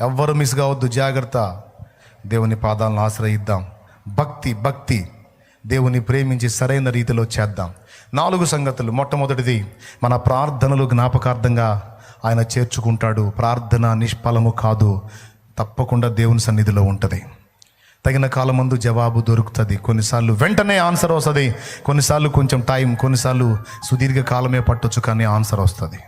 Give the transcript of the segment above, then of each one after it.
ఎవ్వరు మిస్ కావద్దు, జాగ్రత్త. దేవుని పాదాలను ఆశ్రయిద్దాం. భక్తి దేవుని ప్రేమించి సరైన రీతిలో చేద్దాం. 4 సంగతులు. మొట్టమొదటిది, మన ప్రార్థనలు జ్ఞాపకార్థంగా ఆయన చేర్చుకుంటాడు. ప్రార్థన నిష్ఫలము కాదు, తప్పకుండా దేవుని సన్నిధిలో ఉంటుంది. తగిన కాలమందు జవాబు దొరుకుతుంది. కొన్నిసార్లు వెంటనే ఆన్సర్ వస్తుంది, కొన్నిసార్లు కొంచెం టైం, కొన్నిసార్లు సుదీర్ఘ కాలమే పట్టొచ్చు, కానీ ఆన్సర్ వస్తుంది.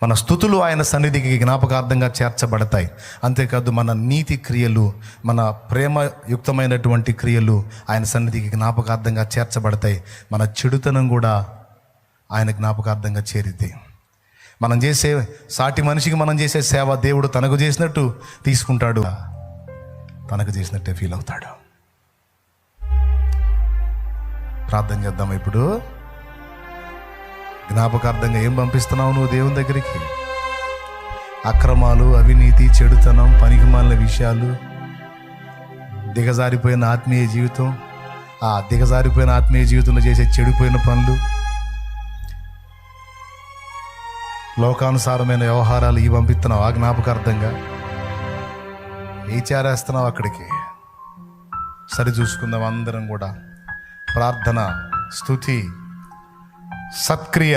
మన స్తుతులు ఆయన సన్నిధికి జ్ఞాపకార్థంగా చేర్చబడతాయి. అంతేకాదు మన నీతి క్రియలు, మన ప్రేమయుక్తమైనటువంటి క్రియలు ఆయన సన్నిధికి జ్ఞాపకార్థంగా చేర్చబడతాయి. మన చెడుతనం కూడా ఆయన జ్ఞాపకార్థంగా చేరిద్ది. మనం చేసే సాటి మనిషికి మనం చేసే సేవ దేవుడు తనకు చేసినట్టు తీసుకుంటాడు, తనకు చేసినట్టే ఫీల్ అవుతాడు. ప్రార్థన చేద్దాం. ఇప్పుడు జ్ఞాపకార్థంగా ఏం పంపిస్తున్నావు నువ్వు దేవుని దగ్గరికి? అక్రమాలు, అవినీతి, చెడుతనం, పనికిమాలిన విషయాలు, దిగజారిపోయిన ఆత్మీయ జీవితం, ఆ దిగజారిపోయిన ఆత్మీయ జీవితంలో చేసే చెడిపోయిన పనులు, లోకానుసారమైన వ్యవహారాలు, ఇవి పంపిస్తున్నావు ఆ జ్ఞాపకార్థంగా? ఏ చేరేస్తున్నావు అక్కడికి? సరి చూసుకుందాం అందరం కూడా. ప్రార్థన, స్తుతి, సత్క్రియ,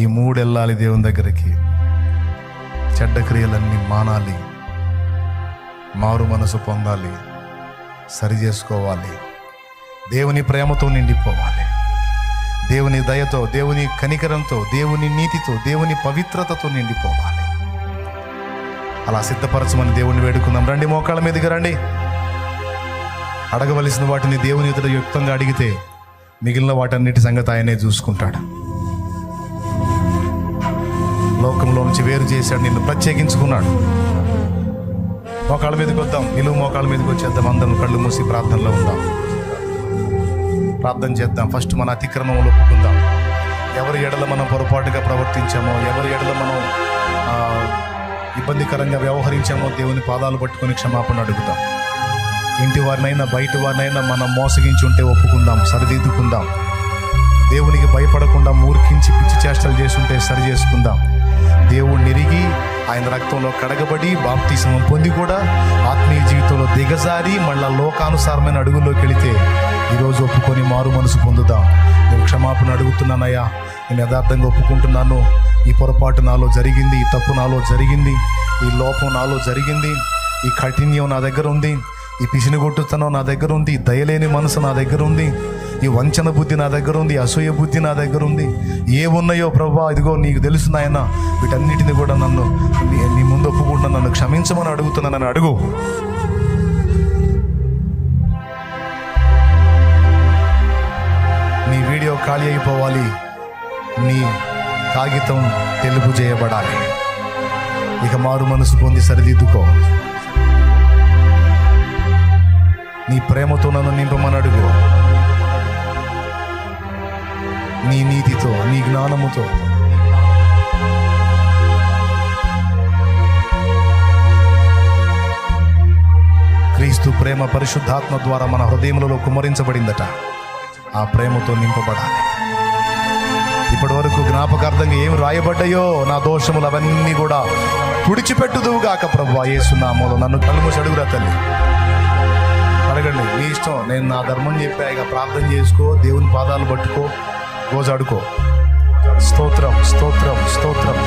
ఈ 3 వెళ్ళాలి దేవుని దగ్గరికి. చెడ్డ క్రియలన్నీ మానాలి, మారు మనసు పొందాలి, సరి చేసుకోవాలి, దేవుని ప్రేమతో నిండిపోవాలి, దేవుని దయతో, దేవుని కనికరంతో, దేవుని నీతితో, దేవుని పవిత్రతతో నిండిపోవాలి. అలా సిద్ధపరచమని దేవుని వేడుకుందాం. రండి, మోకాళ్ళ మీదకి రండి. అడగవలసిన వాటిని దేవుని ఎదుట యుక్తంగా అడిగితే మిగిలిన వాటన్నిటి సంగతి ఆయనే చూసుకుంటాడు. లోకంలో నుంచి వేరు చేశాడు, నిన్ను ప్రత్యేకించుకున్నాడు. మోకాళ్ళ మీదకి వద్దాం, నిలువు మోకాళ్ళ మీదకి వచ్చేద్దాం. అందరం కళ్ళు మూసి ప్రార్థనలో ఉందాం, ప్రార్థన చేద్దాం. ఫస్ట్ మన అతిక్రమములు ఒప్పుకుందాం. ఎవరి ఎడల మనం పొరపాటుగా ప్రవర్తించామో, ఎవరి ఎడల మనం ఇబ్బందికరంగా వ్యవహరించామో దేవుని పాదాలు పట్టుకొని క్షమాపణ అడుగుతాం. ఇంటి వారినైనా బయట వారినైనా మనం మోసగించి ఉంటే ఒప్పుకుందాం, సరిదిద్దుకుందాం. దేవునికి భయపడకుండా మూర్ఖించి పిచ్చి చేష్టలు చేస్తుంటే సరి చేసుకుందాం. దేవుణ్ణి ఎరిగి ఆయన రక్తంలో కడగబడి బాప్తిస్మం పొంది కూడా ఆత్మీయ జీవితంలో దిగజారి మళ్ళా లోకానుసారమైన అడుగుల్లోకి వెళితే ఈరోజు ఒప్పుకొని మారు మనసు పొందుదాం. నేను క్షమాపణ అడుగుతున్నానయ్యా, నేను యథార్థంగా ఒప్పుకుంటున్నాను. ఈ పొరపాటు నాలో జరిగింది, ఈ తప్పు నాలో జరిగింది, ఈ లోపం నాలో జరిగింది, ఈ కఠిన్యం నా దగ్గర ఉంది, ఈ పిసినిగొట్టుతనం నా దగ్గర ఉంది, ఈ దయలేని మనసు నా దగ్గర ఉంది, ఈ వంచన బుద్ధి నా దగ్గర ఉంది, అసూయ బుద్ధి నా దగ్గర ఉంది. ఏమున్నాయో ప్రభువా, ఇదిగో నీకు తెలుసు నాయన. వీటన్నిటిని కూడా నన్ను నీ ముందు ఒప్పుకుంటున్నా, నన్ను క్షమించమని అడుగుతున్నానని అడుగు. నీ వీడియో ఖాళీ అయిపోవాలి, నీ కాగితం తెలుపు చేయబడాలి. ఇక మారు మనసు పొంది సరిదిద్దుకో. నీ ప్రేమతో నన్ను నింపమని అడుగు. నీ నీతితో, నీ జ్ఞానముతో. క్రీస్తు ప్రేమ పరిశుద్ధాత్మ ద్వారా మన హృదయములలో కుమ్మరించబడిందట. ఆ ప్రేమతో నింపబడాలి. ఇప్పటి వరకు జ్ఞాపకార్థంగా ఏమి రాయబడ్డాయో నా దోషములు అవన్నీ కూడా తుడిచిపెట్టుదువుగాక ప్రభువా యేసు నామములో. నన్ను కళ్ళు మూసి అడుగురా తల్లి, అడగండి, నీ ఇష్టం. నేను నా ధర్మం చెప్పా, ఇక ప్రార్థన చేసుకో, దేవుని పాదాలు పట్టుకో, రోజు అడుకో. స్తోత్రం, స్తోత్రం, స్తోత్రం.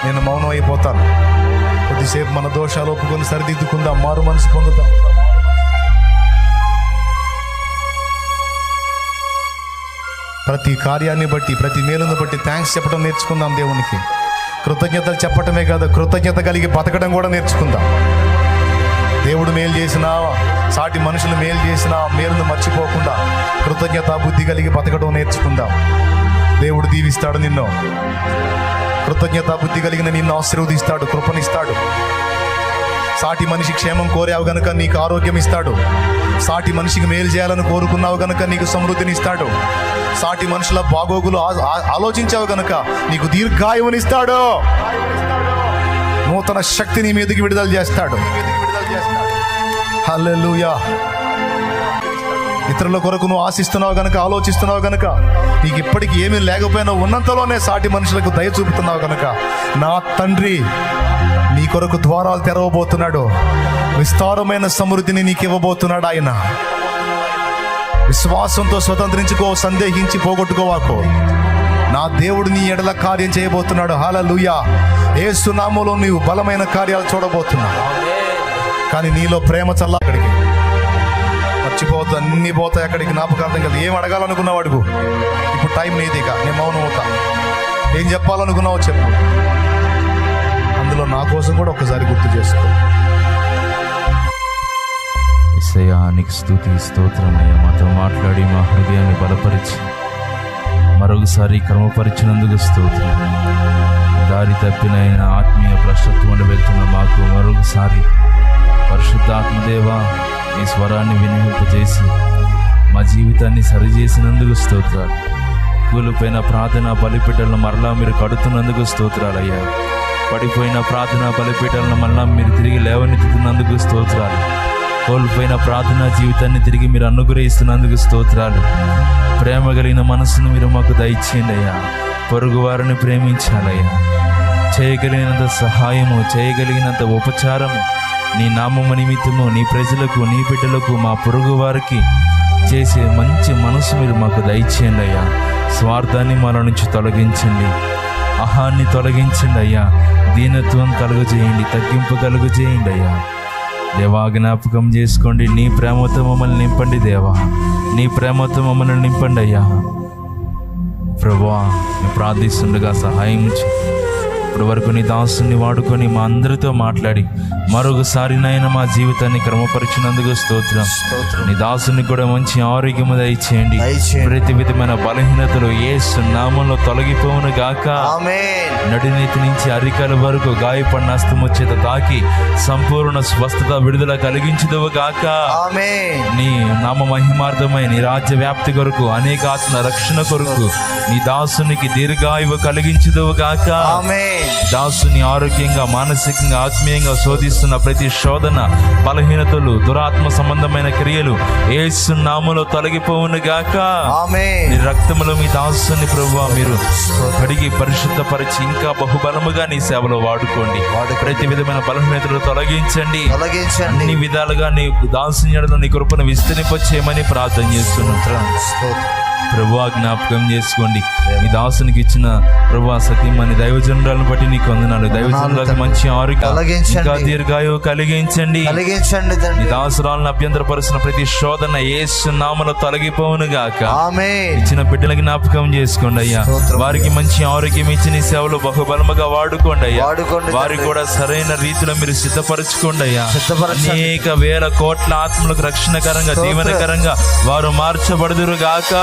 నేను మౌనం అయిపోతాను. కొద్దిసేపు మన దోషాలు ఒప్పుకొని సరిదిద్దుకుందాం, మారు మనసు పొందుదాం. ప్రతి కార్యాన్ని బట్టి, ప్రతి మేలును బట్టి థ్యాంక్స్ చెప్పడం నేర్చుకుందాం. దేవునికి కృతజ్ఞతలు చెప్పటమే కాదు, కృతజ్ఞత కలిగి బతకడం కూడా నేర్చుకుందాం. దేవుడు మేలు చేసినా, సాటి మనుషులు మేలు చేసినా మేలును మర్చిపోకుండా కృతజ్ఞత బుద్ధి కలిగి బతకడం నేర్చుకుందాం. దేవుడు దీవిస్తాడు నిన్ను. కృతజ్ఞత బుద్ధి కలిగిన నిన్ను ఆశీర్వదిస్తాడు, కృపనిస్తాడు. సాటి మనిషి క్షేమం కోరావు గనుక నీకు ఆరోగ్యం ఇస్తాడు. సాటి మనిషికి మేలు చేయాలని కోరుకున్నావు గనుక నీకు సమృద్ధిని ఇస్తాడు. సాటి మనుషుల బాగోగులు ఆలోచించావు గనుక నీకు దీర్ఘాయువునిస్తాడు. నూతన శక్తి నీ మీదకి విడుదల చేస్తాడు. హల్లెలూయా. ఇతరుల కొరకు నువ్వు ఆశిస్తున్నావు గనుక, ఆలోచిస్తున్నావు గనుక, నీకు ఇప్పటికి ఏమీ లేకపోయినా ఉన్నంతలోనే సాటి మనుషులకు దయ చూపుతున్నావు గనుక, నా తండ్రి నీ కొరకు ద్వారాలు తెరవబోతున్నాడు. విస్తారమైన సమృద్ధిని నీకు ఇవ్వబోతున్నాడు ఆయన. విశ్వాసంతో స్వతంత్రించుకో, సందేహించి పోగొట్టుకోవాకు. నా దేవుడు నీ ఎడల కార్యం చేయబోతున్నాడు. హల్లెలూయా. యేసు నామములో నీవు బలమైన కార్యాలు చూడబోతున్నావు. కానీ నీలో ప్రేమ చల్ల. అక్కడికి మర్చిపోవద్దు, అన్నీ పోతాయి. అక్కడికి జ్ఞాపకార్థం కదా. ఏం అడగాలనుకున్నావు అడుగు. ఇప్పుడు టైం నీదిగా. నేను మౌనం అవుతా. ఏం చెప్పాలనుకున్నావో చెప్పు. అందులో నా కోసం కూడా ఒకసారి గుర్తు చేసుకో. యేసయ్యా, నీకు స్తుతి స్తోత్రమయ్యా. మాతో మాట్లాడి మా హృదయాన్ని బలపరిచి మరొకసారి క్రమపరిచినందుకు స్తోత్రం. దారి తప్పినైనా ఆత్మీయ భ్రష్టత్వంలో వెళ్తున్న మాకు మరొకసారి పరిశుద్ధాత్మదేవా మీ స్వరాన్ని వినిపింపజేసి మా జీవితాన్ని సరిచేసినందుకు స్తోత్రాలు. కూలిపోయిన ప్రార్థన బలిపీఠలను మరలా మీరు కడుతున్నందుకు స్తోత్రాలయ్యా. పడిపోయిన ప్రార్థన బలిపీఠలను మరలా మీరు తిరిగి లేవనెత్తుతున్నందుకు స్తోత్రాలు. కోల్పోయిన ప్రార్థనా జీవితాన్ని తిరిగి మీరు అనుగ్రహిస్తున్నందుకు స్తోత్రాలు. ప్రేమ కలిగిన మనసును మీరు మాకు దయచేయండి అయ్యా. పొరుగు వారిని ప్రేమించాలయ్యా. చేయగలిగినంత సహాయము, చేయగలిగినంత ఉపచారము నీ నామము నిమిత్తము నీ ప్రజలకు, నీ బిడ్డలకు, మా పొరుగు వారికి చేసే మంచి మనసు మీరు మాకు దయచేయండి అయ్యా. స్వార్థాన్ని మన నుంచి తొలగించండి, అహాన్ని తొలగించండి అయ్యా. దీనత్వం కలుగజేయండి, తగ్గింపు కలుగజేయండి అయ్యా. దేవా, జ్ఞాపకం చేసుకోండి. నీ ప్రేమతో మమ్మల్ని నింపండి దేవా. నీ ప్రేమతో మమ్మల్ని నింపండి అయ్యా. ప్రభువా, మేము ప్రార్థిస్తుండగా సహాయం చేయి. ఇప్పటి వరకు నీ దాసుని వాడుకొని మా అందరితో మాట్లాడి మరొకసారి నాయన మా జీవితాన్ని క్రమపరిచినందుకు స్తోత్రం. నీ దాసుని కూడా మంచి ఆరోగ్యము దయచేయండి. ప్రతి విధమైన బలహీనతలు యేసు నామములో తొలగిపోవును గాక. నడినేతి నుంచి అరికాల వరకు గాయపడిన హస్తము చేత తాకి సంపూర్ణ స్వస్థత, విడుదల కలిగించుదువు గాక. నీ నామ మహిమార్థమై నీ రాజ్య వ్యాప్తి కొరకు, అనేక ఆత్మ రక్షణ కొరకు నీ దాసునికి దీర్ఘాయువు కలిగించుదువు గాక. దాసుని ఆరోగ్యంగా, మానసికంగా, ఆత్మీయంగా శోధిస్తున్న ప్రతి శోధన, బలహీనతలు, దురాత్మ సంబంధమైన క్రియలు యేసు నామములో తొలగిపోవును గాక. నీ రక్తములో మీ దాసుని ప్రభువా మీరు కడిగి పరిశుద్ధపరిచి ఇంకా బహుబలముగా నీ సేవలో వాడుకోండి. ప్రతి విధమైన బలహీనతలు తొలగించండి. అన్ని విధాలుగా నీ దాసుని ఎడల నీ కృపను విస్తరింపచేయమని ప్రార్థన చేస్తున్నాను. ప్రభువా, జ్ఞాపకం చేసుకోండి. నీ దాసునికి ఇచ్చిన ప్రభువా సత్యమని దైవజనురాలను బట్టి నీకు వందనాలు. దైవజనులకు మంచి ఆరోగ్యం, ఇంకా దీర్ఘాయువు కలిగించండి. నీ దాసురాలను అభ్యంతరపరుచిన ప్రతి శోధన యేసు నామములో తొలగిపోవును గాక. ఇచ్చిన బిడ్డల జ్ఞాపకం చేసుకోండి అయ్యా. వారికి మంచి ఆరోగ్యం ఇచ్చి నీ సేవలు బహుబలముగా వాడుకోండి అయ్యా. వారికి కూడా సరైన రీతిలో మీరు సిద్ధపరచుకోండి అయ్యా. అనేక వేల కోట్ల ఆత్మలకు రక్షణకరంగా, దీవెనకరంగా వారు మార్చబడుదురు గాక.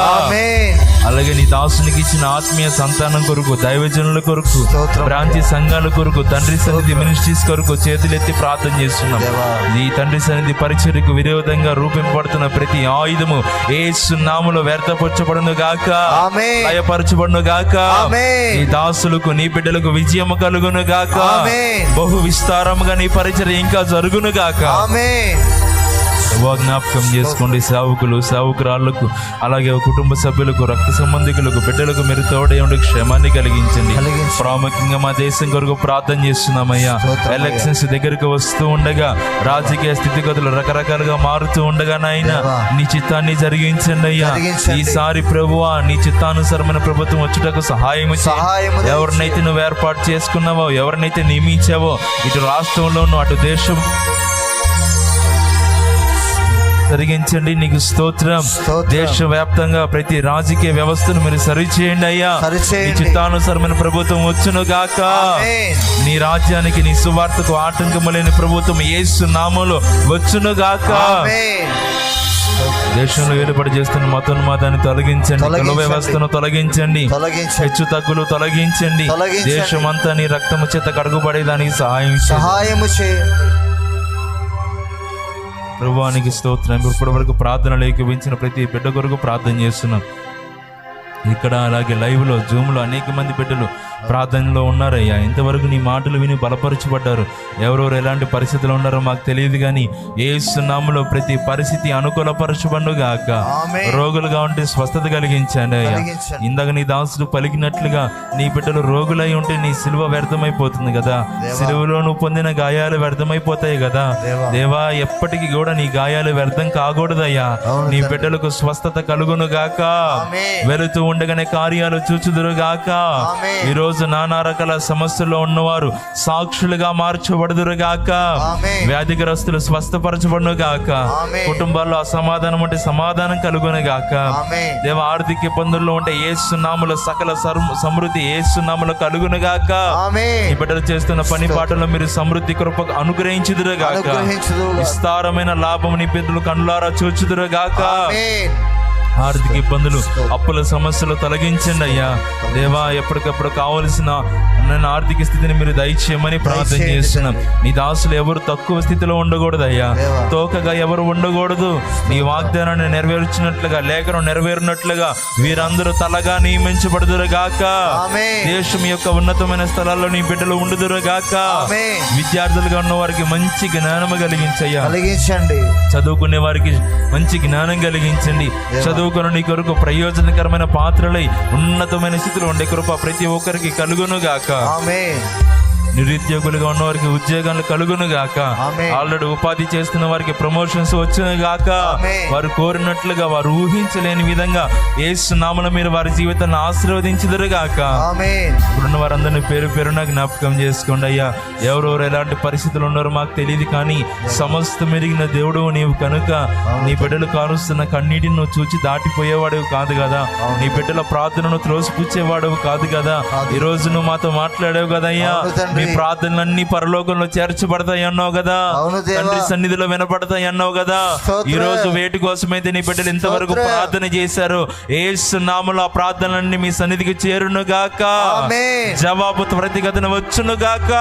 అలాగే నీ దాసునికి ఇచ్చిన ఆత్మీయ సంతానం కొరకు, దైవజనుల కొరకు, ప్రాంతీయ సంఘాల కొరకు, తండ్రి సన్నిధి మినిస్ట్రీస్ కొరకు చేతులెత్తి ప్రార్థన చేస్తున్నాం. ఈ తండ్రి సన్నిధి పరిచర్యకు విరోధంగా రూపింపబడుతున్న ప్రతి ఆయుధము యేసు నామములో వ్యర్థపరచబడును గాక, లయపరచబడును గాక. నీ దాసులకు, నీ బిడ్డలకు విజయము కలుగును గాక. బహు విస్తారముగా నీ పరిచర్య ఇంకా జరుగును గాక. జ్ఞాపకం చేసుకోండి. సేవకులు, సేవకురాళ్లకు, అలాగే కుటుంబ సభ్యులకు, రక్త సంబంధికులకు, బిడ్డలకు మీరు తోడై ఉండి క్షేమాన్ని కలిగించండి. ప్రాముఖ్యంగా మా దేశం కొరకు ప్రార్థన చేస్తున్నామయ్యా. ఎలక్షన్స్ దగ్గరకు వస్తూ ఉండగా, రాజకీయ స్థితిగతులు రకరకాలుగా మారుతూ ఉండగా నాయన నీ చిత్తాన్ని జరిగించండి అయ్యా. ఈసారి ప్రభువా నీ చిత్తానుసారమైన ప్రభుత్వం వచ్చుటకు సహాయం చేయి. ఎవరినైతే నువ్వు ఏర్పాటు చేసుకున్నావో, ఎవరినైతే నియమించావో, ఇటు రాష్ట్రంలోనూ అటు దేశం జరిగించండి. నీకు స్తోత్రం. దేశవ్యాప్తంగా ప్రతి రాజకీయ వ్యవస్థను మీరు సరిచేయండి అయ్యా. నీ చిత్తానుసారమైన ప్రభుత్వం వచ్చును గాక. నీ రాజ్యానికి, నీ సువార్తకు ఆటంకము లేని ప్రభుత్వం యేసు నామములో వచ్చును గాక. దేశంలో ఏర్పాటు చేస్తున్న మతోన్మాదాన్ని తొలగించండి. కుల వ్యవస్థను తొలగించండి. హెచ్చు తగ్గులు తొలగించండి. దేశమంతా నీ రక్తము చేత కడుగుబడేదానికి సహాయము చేయండి. ప్రభువానికి స్తోత్రం. ఇప్పటి వరకు ప్రార్థనలు ఏకీవించిన ప్రతి బిడ్డ కొరకు ప్రార్థన చేస్తున్నాం. ఇక్కడ అలాగే లైవ్లో, జూమ్లో అనేక మంది బిడ్డలు ప్రార్థనలో ఉన్నారయ్యా. ఇంతవరకు నీ మాటలు విని బలపరచబడ్డారు. ఎవరెవరు ఎలాంటి పరిస్థితులు ఉన్నారో మాకు తెలియదు, కానీ యేసు నామములో ప్రతి పరిస్థితి అనుకూలపరచబడును గాక. రోగులుగా ఉంటే స్వస్థత కలిగించండి అయ్యా. ఇందాక నీ దాసుడు పలికినట్లుగా నీ బిడ్డలు రోగులై ఉంటే నీ సిలువ వ్యర్థమైపోతుంది కదా, సిలువలో నువ్వు పొందిన గాయాలు వ్యర్థమైపోతాయి కదా దేవా. ఎప్పటికీ కూడా నీ గాయాలు వ్యర్థం కాకూడదయ్యా. నీ బిడ్డలకు స్వస్థత కలుగును గాక. వెళుతూ ఉండగానే కార్యాలు చూచుదురు గాక. ఈ రోజు నానా రకాల సమస్యల్లో ఉన్నవారు సాక్షులుగా మార్చబడుదురు గాక. వ్యాధిగ్రస్తులు స్వస్థపరచబడును గాక. కుటుంబాల్లో అసమాధానం ఉంటే సమాధానం కలుగును గాక దేవ. ఆర్థిక ఇబ్బందుల్లో ఉంటే యేసు నామములో సకల సమృద్ధి యేసు నామములో కలుగును గాక. ఈ బిడ్డలు చేస్తున్న పని పాటల్లో మీరు సమృద్ధి కృప అనుగ్రహించుదురు గాక. విస్తారమైన లాభం నీ బిడ్డలు కన్నులారా చూచుదురు గాక. ఆర్థిక ఇబ్బందులు, అప్పుల సమస్యలు తొలగించండి అయ్యా దేవా. ఎప్పటికప్పుడు కావలసిన నన్ను ఆర్థిక స్థితిని మీరు దయచేయమని ప్రార్థన చేస్తున్నాం. నీ దాసులు ఎవరు తక్కువ స్థితిలో ఉండకూడదు అయ్యా, తోకగా ఎవరు ఉండకూడదు. నీ వాగ్దానాన్ని నెరవేర్చినట్లుగా, లేఖను నెరవేరినట్లుగా వీరందరూ తలగా నియమించబడుదురు గాక. దేశం యొక్క ఉన్నతమైన స్థలాల్లో నీ బిడ్డలు ఉండుదురు గాక. విద్యార్థులుగా ఉన్న వారికి మంచి జ్ఞానము కలిగించయ్యా. చదువుకునే వారికి మంచి జ్ఞానం కలిగించండి. చదువుకుని నీ కొరకు ప్రయోజనకరమైన పాత్రలై ఉన్నతమైన స్థితిలో ఉండే కృప ప్రతి ఒక్కరికి కలుగును గాక. నిరుద్యోగులుగా ఉన్న వారికి ఉద్యోగాలు కలుగును గాక. ఆల్రెడీ ఉపాధి చేస్తున్న వారికి ప్రమోషన్స్ వచ్చును గాక. వారు కోరినట్లుగా, వారు ఊహించలేని విధంగా యేసు నామములో మీరు వారి జీవితాన్ని ఆశీర్వదించుదురు గాక. ఇప్పుడున్న వారందరినీ పేరు పేరున జ్ఞాపకం చేసుకోండి అయ్యా. ఎవరెవరు ఎలాంటి పరిస్థితులు ఉన్నారో మాకు తెలియదు, కానీ సమస్తం ఎరిగిన దేవుడు నీవు కనుక నీ బిడ్డలు కారుస్తున్న కన్నీటిని నువ్వు చూచి దాటిపోయేవాడు కాదు కదా. నీ బిడ్డల ప్రార్థనను త్రోసిపుచ్చేవాడు కాదు కదా. ఈ రోజు నువ్వు మాతో మాట్లాడావు కదయ్యా. నీ ప్రార్థనలన్నీ పరలోకంలో చేర్చబడతాయి అన్నావు కదా, తండ్రి సన్నిధిలో వినపడతాయి అన్నావు కదా. ఈ రోజు వేటి కోసమైతే నీ బిడ్డలు ఇంతవరకు ప్రార్థన చేశారు, యేసు నామములో ఆ ప్రార్థనలన్నీ మీ సన్నిధికి చేరును గాక. జవాబు త్వరితగతిన వచ్చును గాక.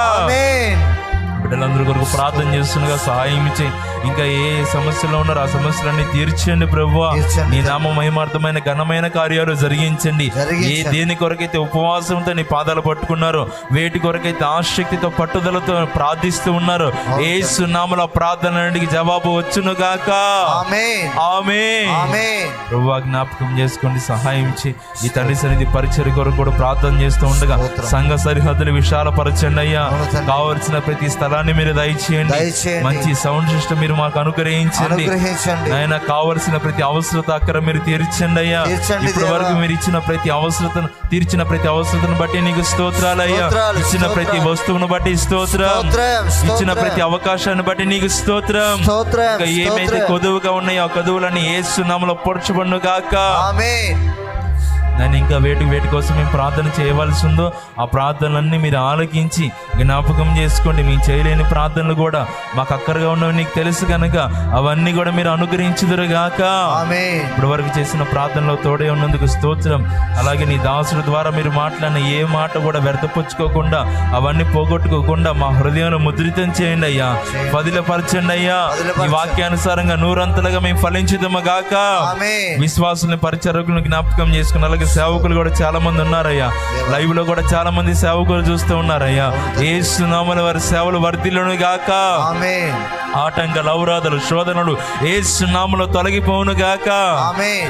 బిడ్డలందరూ కొరకు ప్రార్థన చేస్తుండగా సహాయం ఇచ్చి, ఇంకా ఏ సమస్యలో ఉన్నారో ఆ సమస్యలన్నీ తీర్చండి ప్రభువా. నీ నామ మహిమార్థమైన ఘనమైన కార్యాలు జరిగించండి. ఏ దేని కొరకైతే ఉపవాసంతో నీ పాదాలు పట్టుకున్నారో, వేటి కొరకైతే ఆసక్తితో పట్టుదలతో ప్రార్థిస్తూ ఉన్నారో, యేసు నామములో ప్రార్థనలన్నిటికీ జవాబు వచ్చును గాక. ఆమేన్. ప్రభువా జ్ఞాపకం చేసుకోండి, సహాయం ఇచ్చి ఈ తండ్రి సన్నిధి పరిచర్య కొరకు కూడా ప్రార్థన చేస్తూ ఉండగా సంఘ సరిహద్దులు విశాలపరచండి అయ్యా. కావలసిన ప్రతి స్థలాన్ని మీరు దయచేయండి. మంచి సౌండ్ సిస్టమ్ మీరు మాకు అనుగ్రహించండి ఆయన. కావలసిన ప్రతి అవసరత అక్కడ మీరు తీర్చండి అయ్యా. ఇప్పటి వరకు మీరు ఇచ్చిన ప్రతి అవసరతను తీర్చిన ప్రతి అవసరతను బట్టి నీకు స్తోత్రాలు అయ్యా. ఇచ్చిన ప్రతి వస్తువును బట్టి స్తోత్రం. ఇచ్చిన ప్రతి అవకాశాన్ని బట్టి నీకు స్తోత్రం. ఏమైతే కొదువుగా ఉన్నాయో ఆ కొదువులని యేసు నామములో పొరచబడును గాక. నేను ఇంకా వేటి కోసం మేము ప్రార్థన చేయవలసి ఉందో ఆ ప్రార్థనలన్నీ మీరు ఆలకించి జ్ఞాపకం చేసుకోండి. మేము చేయలేని ప్రార్థనలు కూడా మాకు అక్కరగా ఉన్నవి నీకు తెలుసు కనుక అవన్నీ కూడా మీరు అనుగ్రహించుదురుగాక. ఇప్పటి వరకు చేసిన ప్రార్థనలో తోడే ఉన్నందుకు స్తోత్రం. అలాగే నీ దాసుల ద్వారా మీరు మాట్లాడిన ఏ మాట కూడా వ్యర్థపుచ్చుకోకుండా, అవన్నీ పోగొట్టుకోకుండా మా హృదయంలో ముద్రితం చేయండి అయ్యా. పదిలపరచండి అయ్యా. ఈ వాక్యానుసారంగా నూరంతలుగా మేము ఫలించుదాము గాక. విశ్వాసుల్ని పరిచరకులను జ్ఞాపకం చేసుకున్న అలాగే సేవకులు కూడా చాలా మంది ఉన్నారయ్యా. లైవ్ లో కూడా చాలా మంది సేవకులు చూస్తూ ఉన్నారయ్యా. యేసు నామములో వారి సేవలు వర్ధిల్లును గాక. ఆటంకాలు, అవరోధాలు, శోధనలు యేసు నామములో తొలగిపోవును గాక.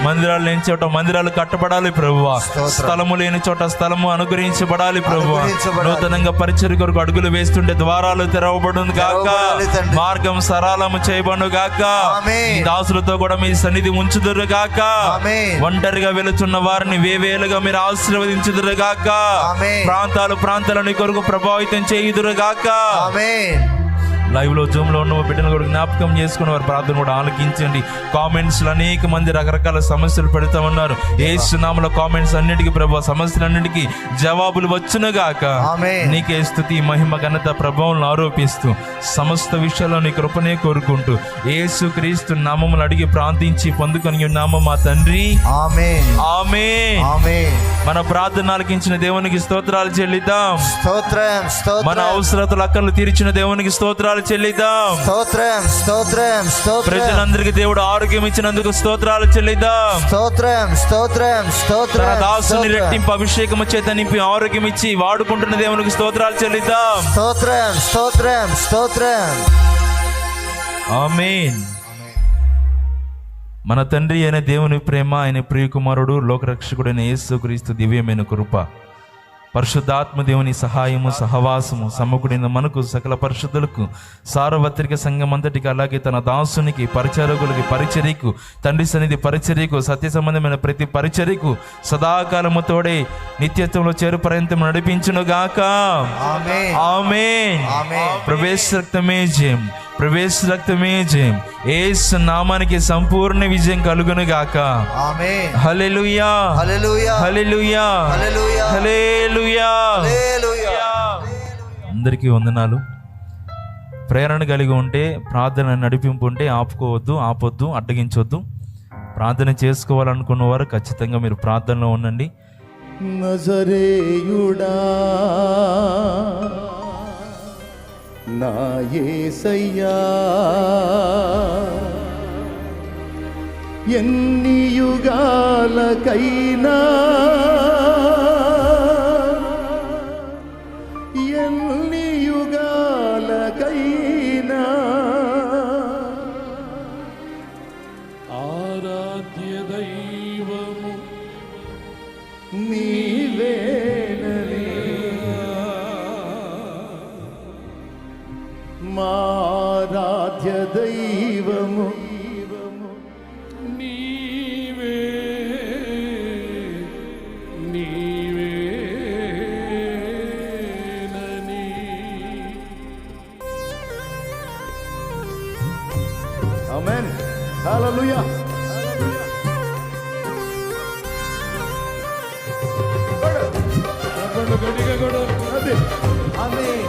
మందిరాలు లేని చోట మందిరాలు కట్టబడాలి ప్రభువా. స్థలము లేని చోట స్థలము అనుగ్రహించబడాలి ప్రభువా. నూతనంగా పరిచర్య కొరకు అడుగులు వేస్తుంటే ద్వారాలు తెరవబడును గాక. మార్గం సరళము చేయబడును గాక. దాసులతో కూడా మీ సన్నిధి ఉంచుదురు గాక. ఒంటరిగా వెళుతున్న వారిని వేవేలుగా మీరు ఆశీర్వదించుదురు గాక. ప్రాంతాలను కొరకు ప్రభావితం చేయుదురు గాక. లైవ్ లో జూమ్ లో ఉన్న బిడ్డలు కూడా జ్ఞాపకం చేసుకుని వారి ప్రార్థన కూడా ఆలకించండి. కామెంట్స్ లో అనేక మంది రకరకాల సమస్యలు పెడతా ఉన్నారు. యేసు నామములో కామెంట్స్ అన్నిటికీ ప్రభావ సమస్యలన్నిటికీ జవాబులు వచ్చును గాక. నీకే స్తుతి, మహిమ, ఘనత, ప్రభావం ఆరోపిస్తూ సమస్త విషయాల్లో నీ కృపనే కోరుకుంటూ యేసు క్రీస్తు నామములు అడిగి ప్రార్థించి పొందుకొని నామం మా తండ్రి. ఆమేన్. మన ప్రార్థన ఆలకించిన దేవునికి స్తోత్రాలు చెల్లిద్దాం. మన అవసరతలు అక్కర్లు తీర్చిన దేవునికి స్తోత్రాలు చెల్లిద్దాం. స్తోత్రం స్తోత్రం స్తోత్రం ప్రజలందరికీ దేవుడు ఆరోగ్యం ఇచ్చినందుకు స్తోత్రాలు చెల్లిద్దాం. స్తోత్రం స్తోత్రం తన స్తోత్రం దాసుని రెట్టింపు అభిషేకము చేత నింపి ఆరోగ్యం ఇచ్చి వాడుకుంటున్న దేవునికి స్తోత్రాలు చెల్లిద్దాం. స్తోత్రం స్తోత్రం స్తోత్రం. ఆమేన్. మన తండ్రి అయిన దేవుని ప్రేమ, ఆయన ప్రియకుమారుడు లోకరక్షకుడైన యేసుక్రీస్తు దివ్యమైన కృప, పరిశుద్ధాత్మ దేవుని సహాయము సహవాసము సమకూడిన మనకు సకల పరిశుద్ధులకు సార్వత్రిక సంఘం అంతటికి, అలాగే తన దాసునికి పరిచారకులకి పరిచర్యకు, తండ్రి సన్నిధి పరిచర్యకు, సత్య సంబంధమైన ప్రతి పరిచర్యకు సదాకాలము తోడే నిత్యత్వంలో చేరు పర్యంతం నడిపించును గాక. ఆమేన్ ఆమేన్. ఆమేన్. ప్రవేశ రక్తమే జయం, ప్రవేశ రక్తమే జయం. యేసు నామానికి సంపూర్ణ విజయం కలుగును గాక. ఆమేన్. హల్లెలూయా హల్లెలూయా హల్లెలూయా హల్లెలూయా హల్లెలూయా. హల్లెలూయా. అందరికీ వందనాలు. ప్రేరణ కలిగి ఉంటే, ప్రార్థన నడిపింపు ఉంటే ఆపొద్దు, అడ్డగించొద్దు. ప్రార్థన చేసుకోవాలనుకున్న వారు ఖచ్చితంగా మీరు ప్రార్థనలో ఉండండి. నజరేయుడా నా యేసయ్యా, ఎన్ని యుగాలకైనా ఎన్ని యుగాలకైనా ఆరాధ్య దైవము నీవేనని మారాధ్య దైవము నీవే నీవేనని. ఆమేన్. హల్లెలూయా. గట్టిగా కొడు. అదే. ఆమేన్.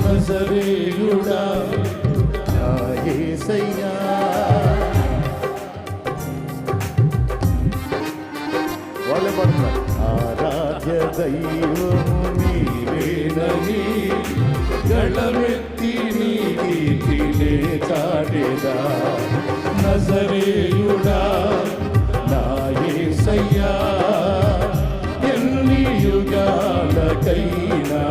నజరేయుడా నా యేసయ్యా, వాళ్ళే పాడుతున్నారు. ఆరాధ్య దైవము నీవేనని గళమెత్తి నీ కీర్తినే చాటెదా. నజరేయుడా నా యేసయ్యా, ఎన్ని యుగాలకైనా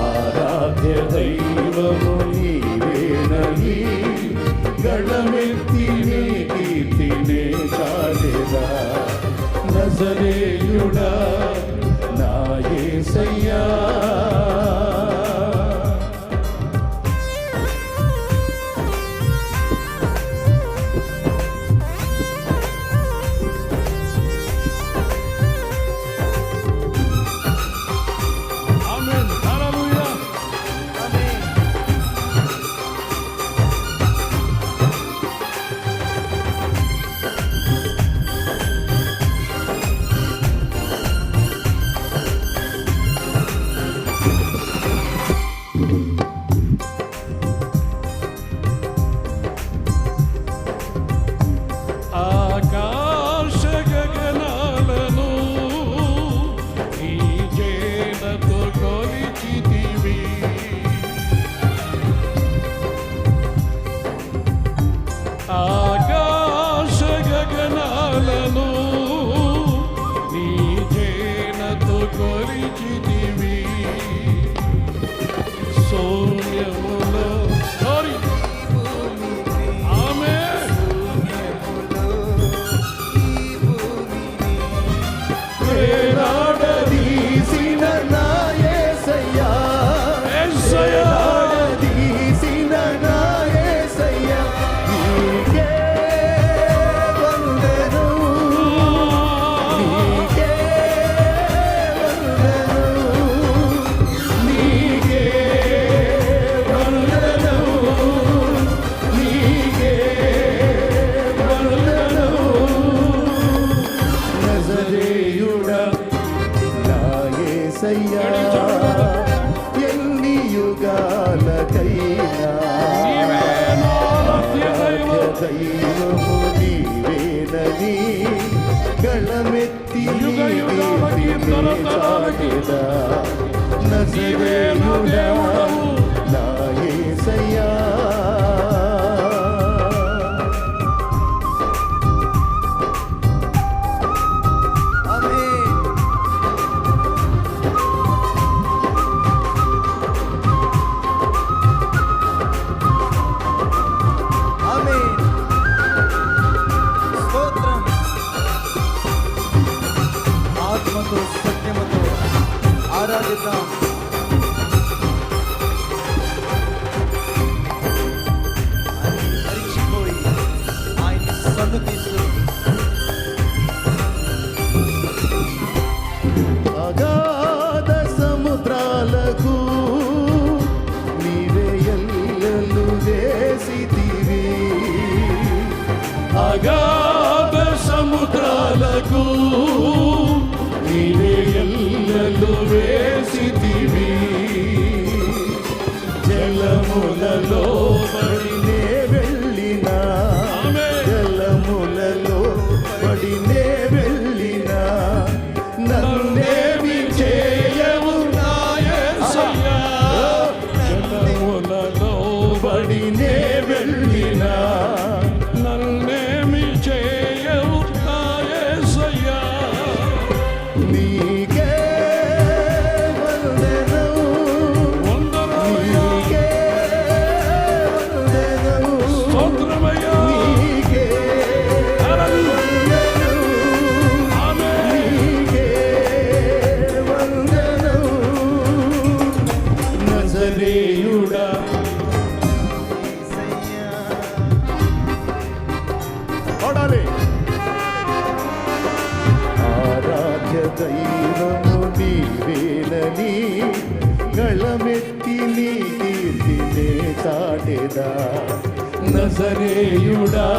ఆరాధ్య దైవము నీవేనని గళమెత్తి నీ కీర్తినే చాటెదా. నజరేయుడా నా యేసయ్యా. ఆమేన్. హల్లెలూయా. ఆకాశ గగనాలను నీ చేనతో కొలిచితివి. ఆకాశ గగనాలను నీ చేనతో కొలిచితివి. శూన్యములో ఆమేన్. వేలాడదీసిన నా యేసయ్యా, వేలాడదీసిన నా యేసయ్యా, నీకే వందనం, నీకే వందనం, నీకే వందనం. దైవము నీవేనని గళమెత్తి యుగ యుగాలకి తరతరాలకి నీవేను దేవుడవు. నా యేసయ్యా ఆమేన్. ఆమేన్. స్తోత్రం. ఆత్మతో సత్యముతో ఆరాధిద్దాం. ఆయన మరిచిపోయి ఆయన సన్నుతిస్తూ అగాధ సముద్రాలకు నీవే ఎల్లలు వేసితివి. అగాధ సముద్రాలకు నీవే ఎల్లలు వేసితివి. జలములలో పడినే వెళ్ళినా ఆమేన్. జలములలో పడినే వెళ్ళినా నన్నేమి చేయవు నా యేసయ్యా. జలములలో పడినే వెళ్ళినా నన్నేమి చేయవు నా యేసయ్యా. నీకే వందనం, వందనాలయ్యా. నీకే వందనం, స్తోత్రమయ్యా. నీకే హల్లెలూయా. వందనం, ఆమేన్. నీకే వందనం. నజరేయుడా పాడాలి. ఆరాధ్య దైవము నీవేనని గళమెత్తి నీ కీర్తినే చాటెదా. నజరేయుడా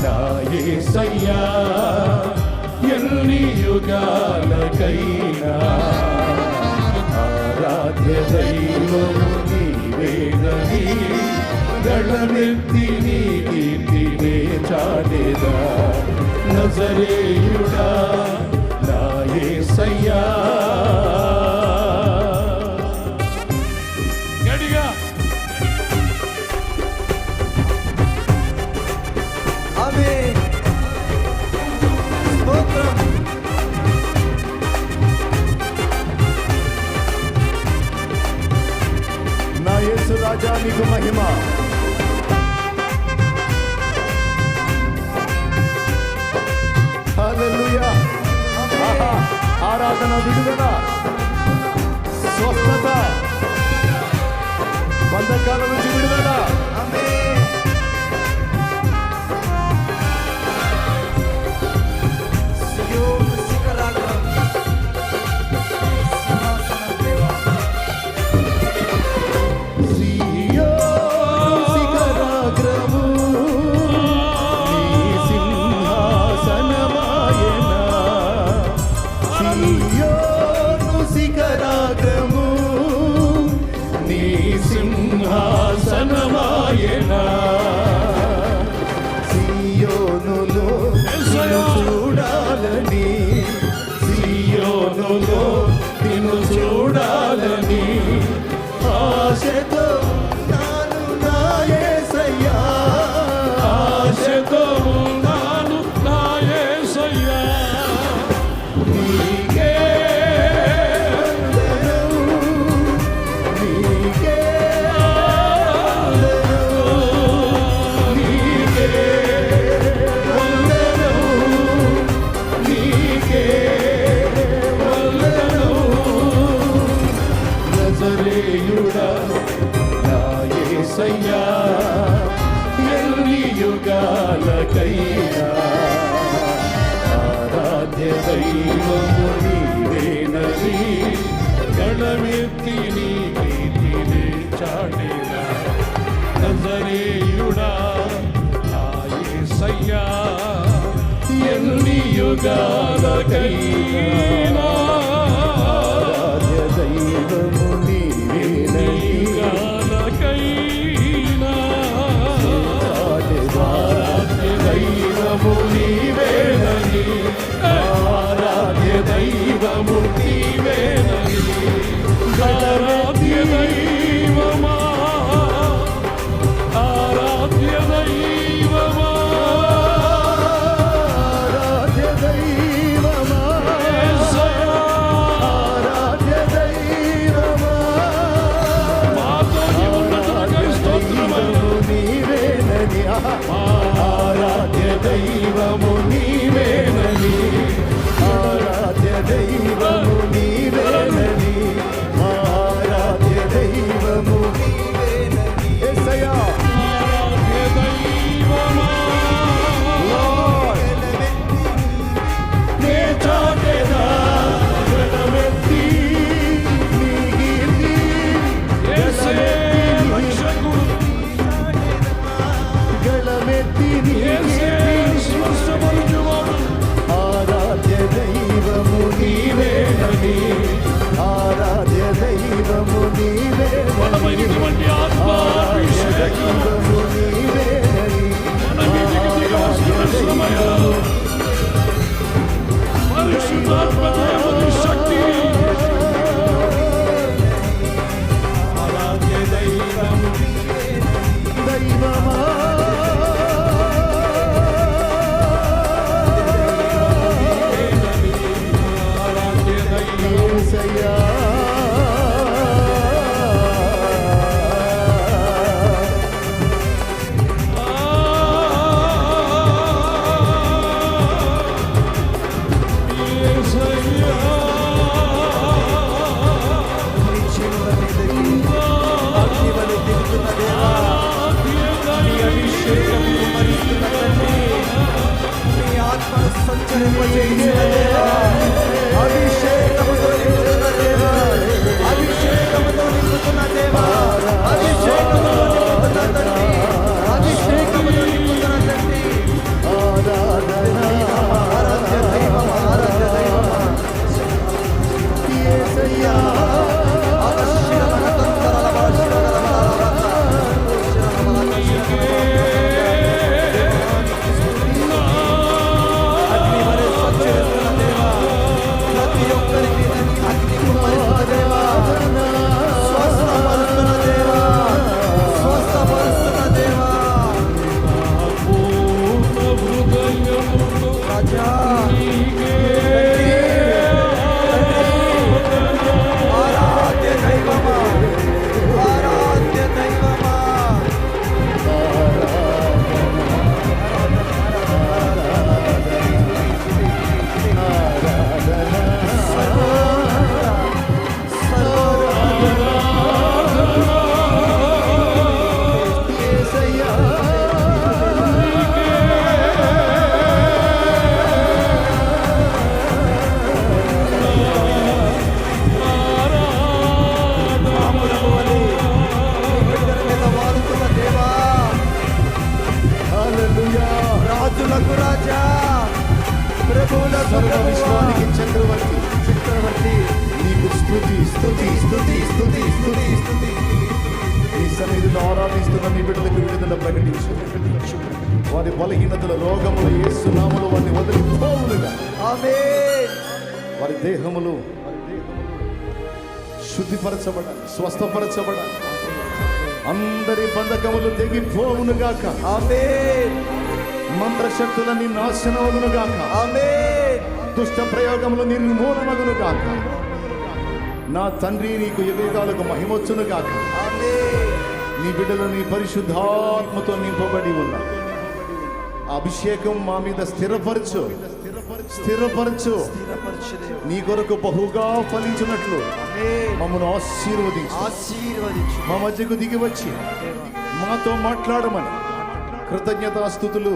నా యేసయ్యా, ఎన్ని యుగాలకైనా ఆరాధ్య దైవము నీవేనని గళమెత్తి నీ కీర్తినే చాటెదా. నజరేయుడా నా యేసయ్యా గడిగా ఆమేన్. స్తోత్రం. నా యేసు రాజా నీకు మహిమ. హల్లెలూయా. ఆహా. ఆరాధన, విడుదల, స్వస్థత, బంధకాల నుంచి విడుదల. ఆమేన్. సియోను శిఖరాగ్రం సింహాసనం దేవా. సియోను శిఖరాగ్రము నీ సింహాసనమాయెనా. సియోను శిఖరాగ్రము నీ సింహాసనమాయెనా. సియోనులో నిన్ను చూడాలని, సియోనులో నిన్ను చూడాలని ఆశతో నాను నా యేసయ్యా. ఆశతో ఉన్నాను నా యేసయ్యా. నీకే వందనం, నీకే వందనం, నీకే వందనం, నీకే వందనం. నజరేయుడా నా యేసయ్యా, ఎన్ని యుగాలకైనా ఆరాధ్య దైవము నీవేనని గళమెత్తి నీ కీర్తిని చాటెదా. నజరేయుడా నా యేసయ్యా, ఎన్ని యుగాలకైనా ఆరాధ్య దైవము నీవేనని యుగాలకైనా చాటెదా. బలమైనటువంటి ఆత్మాభిషేకం మన మీదకి దిగి వస్తున్న సమయం. పరిశుద్ధాత్మ దేవుని శక్తి ఆరాధ్య దైవం దైవమా ఆరాధ్య దైవం యేసయ్యా నిత్యముల మీదకి అగ్ని వలె దిగుతున్న దేవా, నీ అభిషేకము కుమ్మరిస్తున్న తండ్రి, నీ ఆత్మను సంచరింపజేసిన దేవా, అభిషేకముతో నింపుతున్న దేవా, అభిషేకముతో నింపుతున్న దేవా, అభిషేకముతో నింపుతున్న తండ్రి, అభిషేకముతో నింపుతున్న తండ్రి. ఆరాధ్య దైవం, ఆరాధ్య దైవం. యేసయ్యా రాజులకు రాజా, ప్రభువులకు సర్వవిశ్వానికి చక్రవర్తి చక్రవర్తి, నీకు స్తుతి స్తుతి స్తుతి స్తుతి స్తుతి స్తుతి ఈ సన్నిధిలో ఆరాధిస్తున్న నీ బిడ్డలకు విడుదల ప్రకటించు వారి బలహీనతల రోగములు యేసు నామములో వారిని వదిలిపోవునుగా. ఆమేన్. వారి దేహములు శుద్ధిపరచబడాలి, స్వస్థపరచబడాలి. అందరి బంధకములు తెగిపోవునుగాక. ఆమేన్. మంత్రశక్తులన్నీ నాశనమగునుగాక. ఆమేన్. దుష్ట ప్రయోగములు నిర్మూలమగునుగాక. నా తండ్రి నీకు యుగాలకు మహిమొచ్చునుగాక. ఆమేన్. నీ బిడ్డలు నీ పరిశుద్ధాత్మతో నింపబడి ఉన్నా అభిషేకం మా మీద స్థిరపరచు స్థిరపరచు. స్థిరపరచు దేవా. నీ కొరకు బహుగా ఫలించినట్లు ఆమేన్. మమ్మను ఆశీర్వదించు. ఆశీర్వదించు మా మధ్యకు దిగి వచ్చి మాతో మాట్లాడమని కృతజ్ఞతాస్తుతులు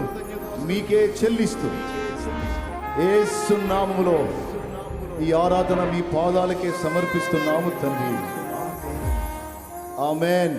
మీకే చెల్లిస్తూ యేసు నామములో ఈ ఆరాధన మీ పాదాలకే సమర్పిస్తున్నాము తండ్రి. ఆమేన్.